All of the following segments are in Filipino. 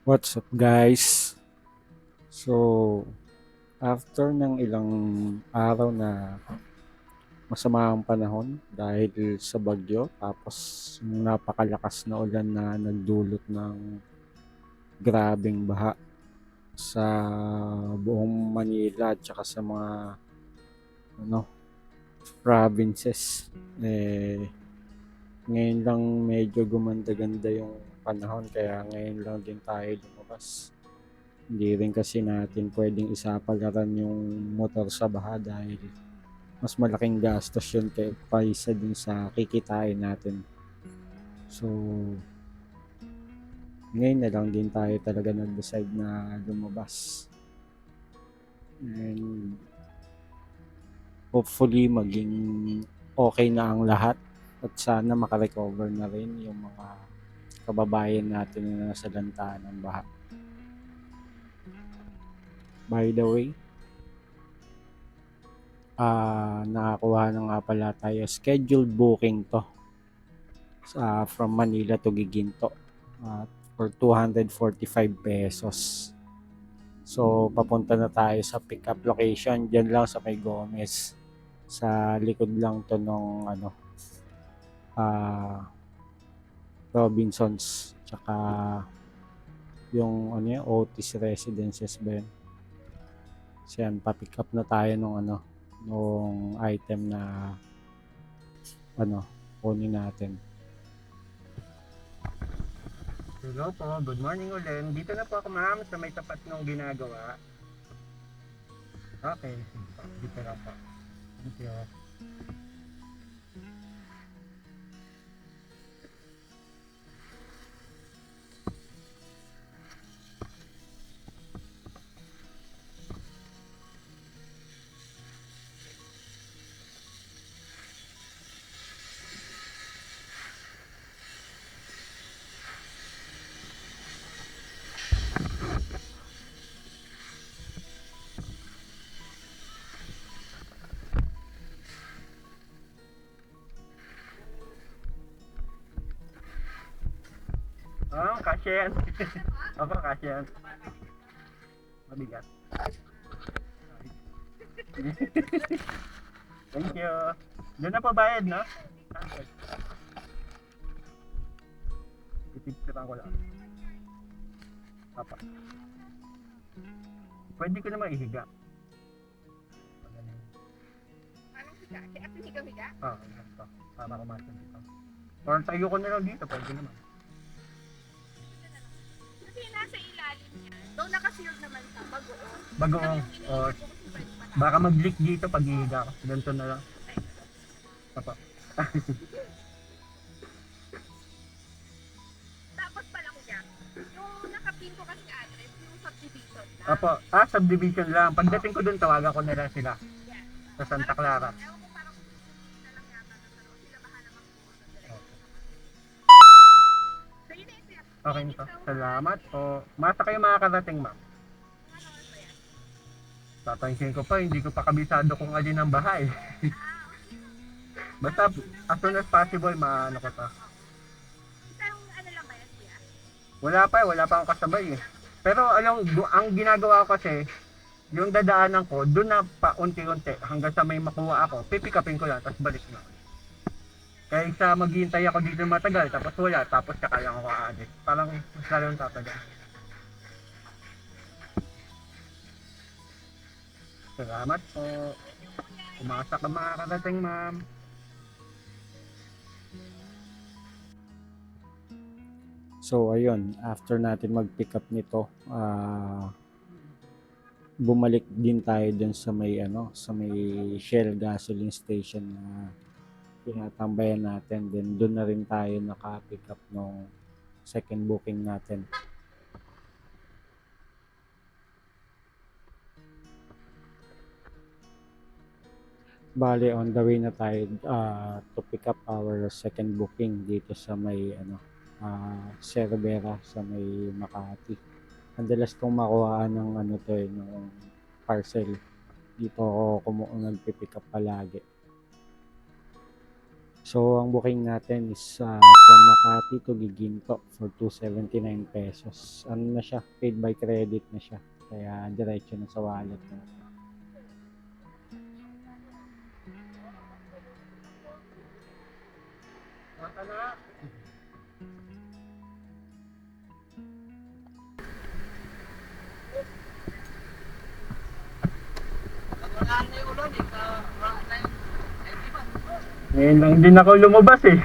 What's up guys? So, after ng ilang araw na masama ang panahon dahil sa bagyo tapos yung napakalakas na ulan na nagdulot ng grabeng baha sa buong Manila at saka sa mga ano, provinces. Eh, ngayon lang medyo gumanda-ganda yung panahon kaya ngayon lang din tayo lumabas. Hindi rin kasi natin pwedeng isapalaran yung motor sa baha dahil mas malaking gastos yun kaysa dun sa kikitain natin. So, ngayon na lang din tayo talaga nag-decide na lumabas. And hopefully maging okay na ang lahat at sana makarecover na rin yung mga kababayan natin na nasa lantaan ng baha. By the way, nakakuha na nga pala tayo. Scheduled booking to from Manila to Giginto for 245 pesos. So, papunta na tayo sa pick-up location. Diyan lang sa may Gomez. Sa likod lang to nung ah, Robinsons. Tsaka yung Otis Residences ba yun? So, yan, pa-pick up na tayo nung item na kunin natin. Hello po, good morning ulit. Dito na po ako ma'am sa may tapat ng ginagawa. Okay, sige po. Dito na po. Thank you. Oh, kasyan. Opo, kasyan. Mabigat. Thank you. Doon na po bayad, no? Itipsipan ko lang. Papa. Pwede ko naman ihiga. Anong higa? Kaya ako higa-higa? Oo, ganito. Para kumasin dito. Or tayo ko na lang dito, pwede naman. Kasi nasa ilalim niya. Though naka-sealed naman siya, bagoong. Bagoong. Yung iniisip ko kasi pwede pa Baka mag-leak dito pag ihiga ko. Ganito na lang. Papa. Tapos pala kuya, yung nakapin ko kasi address, yung subdivision lang. Apo, subdivision lang. Pagdating ko dun, tawagan ko na lang sila. Yan. Sa Santa Clara. Ewan ko parang na lang yata na pero sila bahala mag-direct. So yun na yun, sir. Okay Thank you nito. so much. Salamat po. Mata kayo makakarating, ma'am. Ano oras ba yan? Tatansin ko pa, hindi ko pa kabisado kung alin ang bahay. Okay. Basta, as soon as possible, maano ko to. Isang ano lang ba yan, kuya? Wala pa akong kasabay eh. Pero ang ginagawa ko kasi, yung dadaanan ko, doon na pa unti-unti hanggang sa may makuha ako, pipikapin ko lang, tapos balik na. Kaysa maghihintay ako dito matagal, tapos wala, tapos kakaya ko aalis. Parang mas lalong tatagal. Salamat po. Umasa ka makakarating, ma'am. So, ayun, after natin mag-pick up nito, bumalik din tayo dun sa may Shell gasoline station na tinatambayan natin. Then, dun na rin tayo naka-pick up nung second booking natin. Bale, on the way na tayo to pick up our second booking dito sa may Cervera sa may Makati. Ang dalas kong makuha ng ng parcel. Dito ako nagpipick up palagi. So, ang booking natin is from Makati to Giginto for 279 pesos. Ano na siya? Paid by credit na siya. Kaya diretso na sa wallet natin. Mata na. Ngayon lang din ako lumabas eh.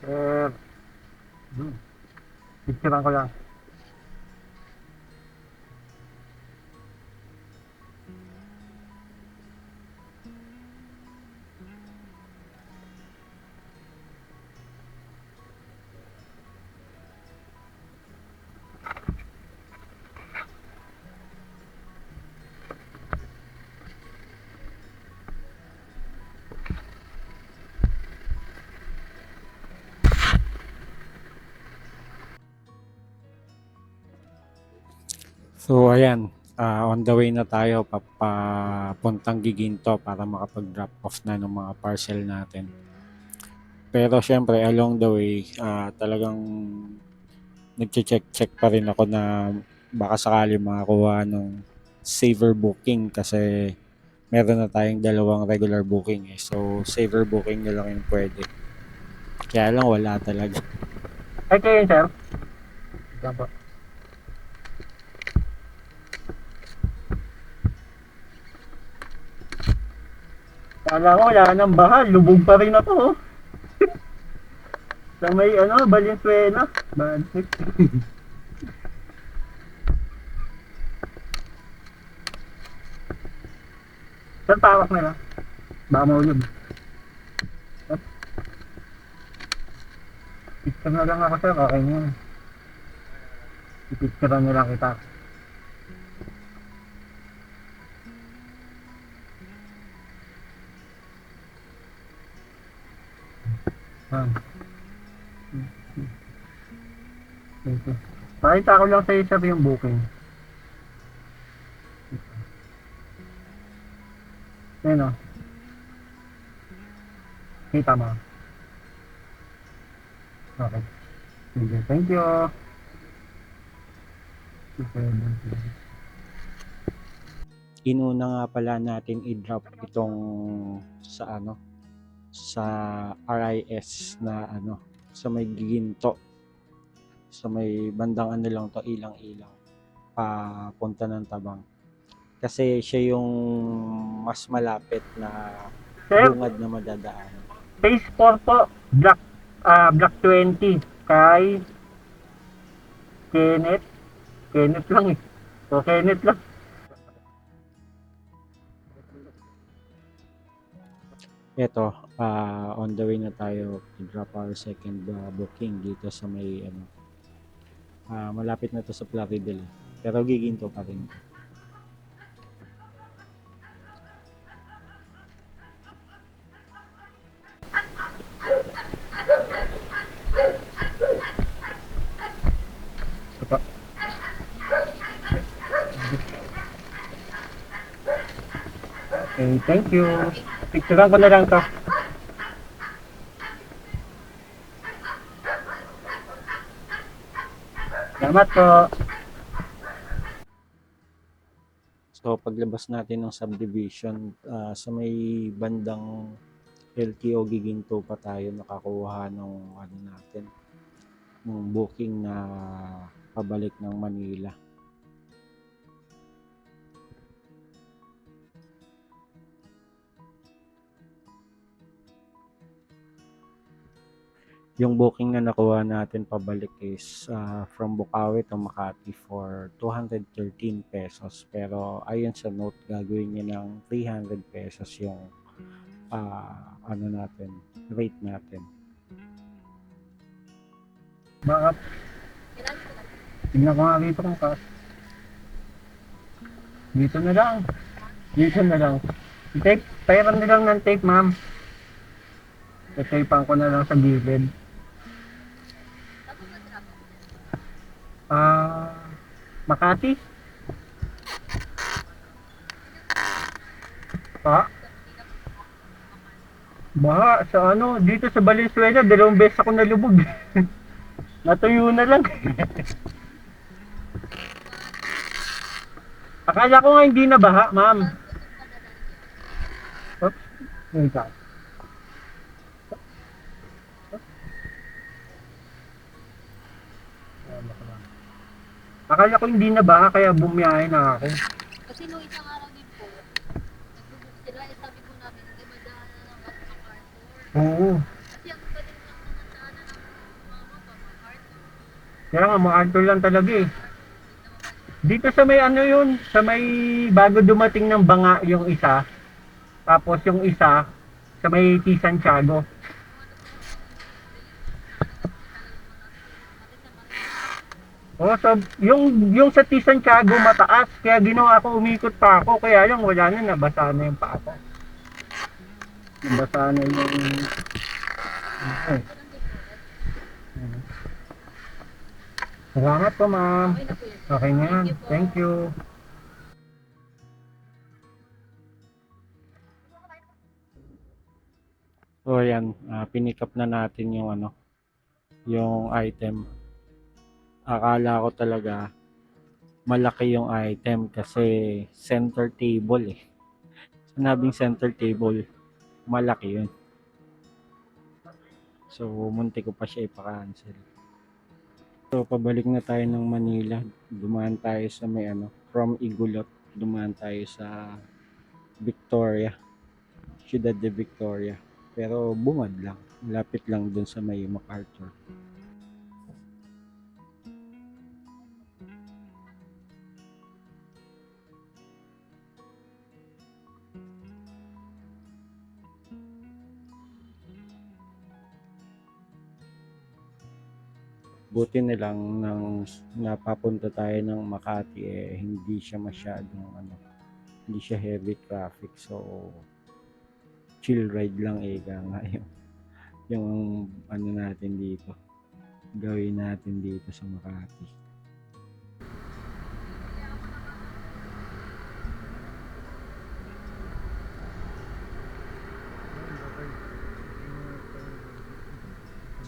Eh, picturean ko lang. So, ayan. On the way na tayo papuntang Giginto para makapag-drop off na ng mga parcel natin. Pero syempre, along the way, talagang nagche-check pa rin ako na baka sakali makakuha ng saver booking kasi meron na tayong dalawang regular booking eh. So, saver booking na lang yung pwede. Kaya lang wala talaga. Ay kayo sir. Yan po. Kala ko wala nang baha, lubog pa rin ako. Oh. Sa may ano, Valenzuela. Bad trip. Sir, tawak na lang. Baka maulog. Picture na lang ako sir, okay na yun. I-picture na lang kita. Ah. Thank you. Pakita ko lang sa sir yung booking. Ayun o. Kita mo. Okay. Sige, thank you. Inuna nga pala natin i-drop itong sa RIS na sa may Giginto, sa may bandang lang to, ilang-ilang papunta ng Tabang, kasi siya yung mas malapit na Sir, bungad na madadaan. phase 4 po. Black 20. Kay Kenneth. Kenneth lang eh. So, Kenneth lang. Eto, on the way na tayo to drop our second booking dito sa may malapit na to sa Plaridel, pero Giginto pa rin. Okay, thank you. Picturean ko na lang to. Salamat po. So paglabas natin ng subdivision, sa may bandang LTO Giginto pa tayo nakakuha ng natin, ng booking na pabalik ng Manila. Yung booking na nakuha natin pabalik is from Bukawi to Makati for 213 pesos. Pero ayon sa note, gagawin niya ng 300 pesos yung rate natin. Baka, tignan ko nga rito kung kas. Dito na lang. Dito na lang. Tape, pairan na lang ng tape, ma'am. Tape ko na lang sa gilid. Ah, Makati? Pa? Baha, sa ano, dito sa Valenzuela, 2 beses ako nalubog. Natuyo na lang. Akala ko nga hindi na baha, ma'am. Oops, wait lang. Akala ko hindi na baha, kaya bumiyahe na ako. Kasi nung isang araw din po, nagbubuk sila, eh sabi po namin, hindi madaanan ng bus MacArthur. Oo. Kasi ang galing lang naman daanan ng mga motor, MacArthur. Kaya nga, maanto lang talaga eh. Dito sa may ano yun, sa may bago dumating ng banga yung isa, tapos yung isa, sa may T. Santiago. Oh, so yung sa T. Santiago mataas, kaya ginawa ko umikot pa ako, kaya lang wala na, nabasa na yung paa ko. Nabasa na yung... Okay. Salamat po, ma'am. Okay na po yun. Okay na yan. Thank you. So ayan, pinick up na natin yung ano, yung item. Akala ko talaga malaki yung item kasi center table eh. Sinabing center table, malaki yun. So munti ko pa siya ipa-cancel. So pabalik na tayo ng Manila. Dumaan tayo sa may ano, from Igulot, dumaan tayo sa Victoria, Ciudad de Victoria. Pero bungad lang, lapit lang dun sa may MacArthur. Buti na lang nang napapunta tayo ng Makati eh hindi siya masyadong ano, hindi siya heavy traffic, so chill ride lang nga yung ano natin dito, gawin natin dito sa Makati.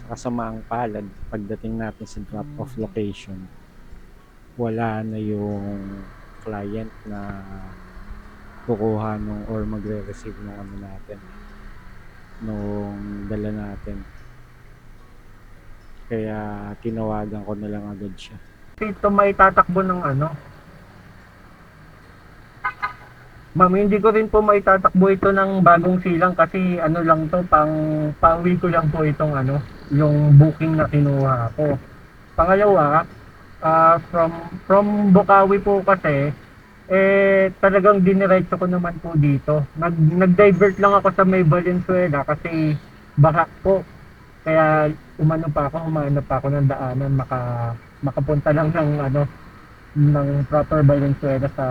Sa kasamaang palad, pagdating natin sa drop-off location, wala na yung client na kukuha nung or magre-receive nung ano natin, nung dala natin. Kaya tinawagan ko na lang agad siya. Ito may tatakbo ng ano. Ma'am, hindi ko rin po may tatakbo ito ng bagong silang kasi ano lang to, pang-uwi ko lang po itong ano, yung booking na kinuha ko. Pangalawa, from Bukawi po kasi, talagang diniretso ko naman po dito. Nag-divert lang ako sa may Valenzuela kasi baha po. Kaya humanap pa ako ng daanan, makapunta lang ng ano, ng proper Valenzuela sa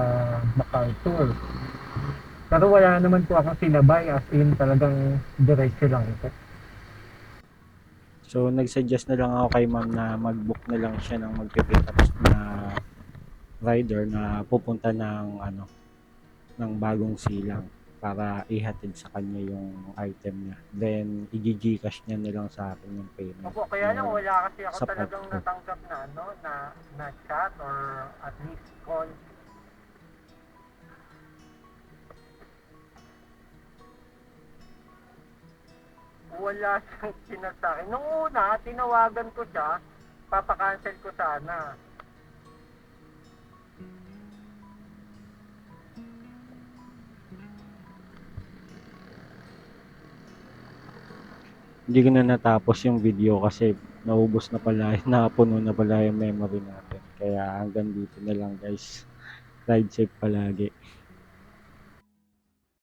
MacArthur. Pero wala naman po akong sinabay, as in talagang diretso lang ito. So nag-suggest na lang ako kay ma'am na mag-book na lang siya ng magpipick up na rider na pupunta ng ano, ng bagong silang para ihatid sa kanya yung item niya. Then i-Gcash niya na lang sa akin yung payment. Opo, kaya lang wala kasi ako Sapat talagang po. natanggap na ano, na chat or at least call. Wala siyang sinasabi. Nung una, tinawagan ko siya, papakancel ko sana. Hindi ko na natapos yung video kasi naubos na pala, napuno na pala yung memory natin. Kaya hanggang dito na lang guys. Ride safe palagi.